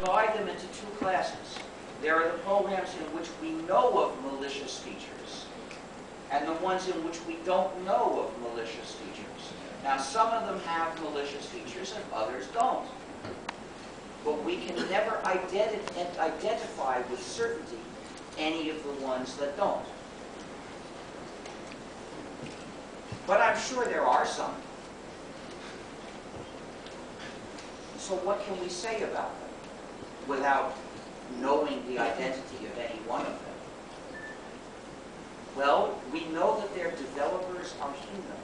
divide them into two classes. There are the programs in which we know of malicious features, and the ones in which we don't know of malicious features. Now, some of them have malicious features and others don't. But we can never identify with certainty any of the ones that don't. But I'm sure there are some. So what can we say about them without knowing the identity of any one of them? Well, we know that their developers are human.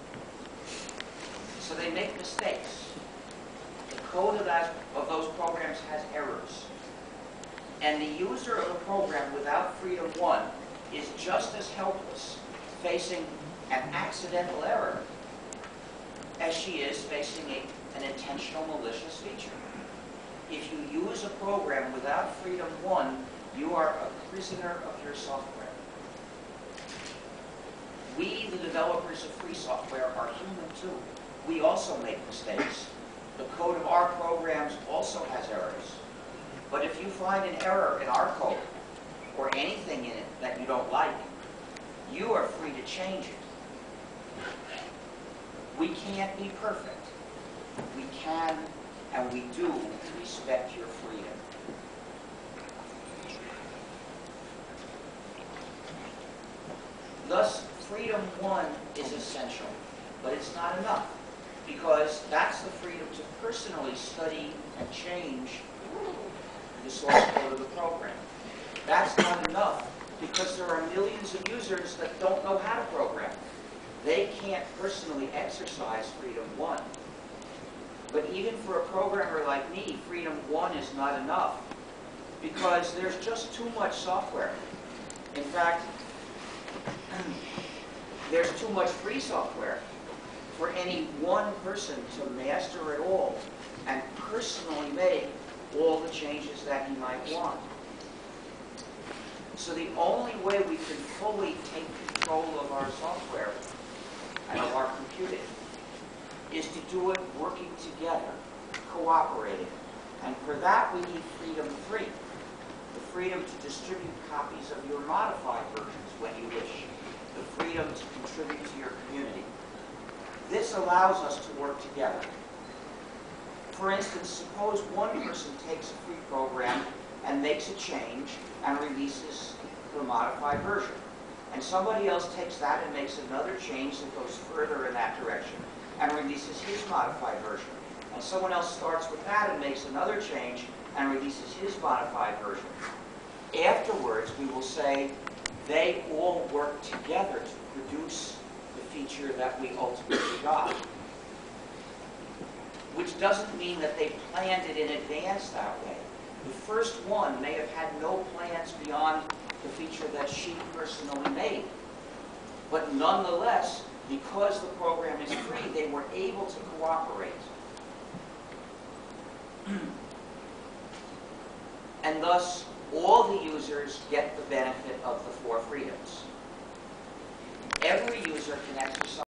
So they make mistakes. The code of those programs has errors. And the user of a program without Freedom 1 is just as helpless facing an accidental error as she is facing an intentional malicious feature. If you use a program without Freedom 1, you are a prisoner of your software. We, the developers of free software, are human too. We also make mistakes. The code of our programs also has errors. But if you find an error in our code, or anything in it that you don't like, you are free to change it. We can't be perfect. We can, and we do, respect your freedom. Thus, Freedom 1 is essential, but it's not enough, because that's the freedom to personally study and change the source code of the program. That's not enough, because there are millions of users that don't know how to program. They can't personally exercise Freedom 1. But even for a programmer like me, Freedom 1 is not enough, because there's just too much software. In fact, there's too much free software for any one person to master it all and personally make all the changes that he might want. So the only way we can fully take control of our software and of our computing is to do it working together, cooperating. And for that we need Freedom 3, the freedom to distribute copies of your modified versions when you wish, the freedom to contribute to your community. This allows us to work together. For instance, suppose one person takes a free program and makes a change and releases the modified version. And somebody else takes that and makes another change that goes further in that direction and releases his modified version. And someone else starts with that and makes another change and releases his modified version. Afterwards, we will say they all work together to produce the feature that we ultimately got. Which doesn't mean that they planned it in advance that way. The first one may have had no plans beyond the feature that she personally made. But nonetheless, because the program is free, they were able to cooperate. And thus, all the users get the benefit of the 4 freedoms. Every user can exercise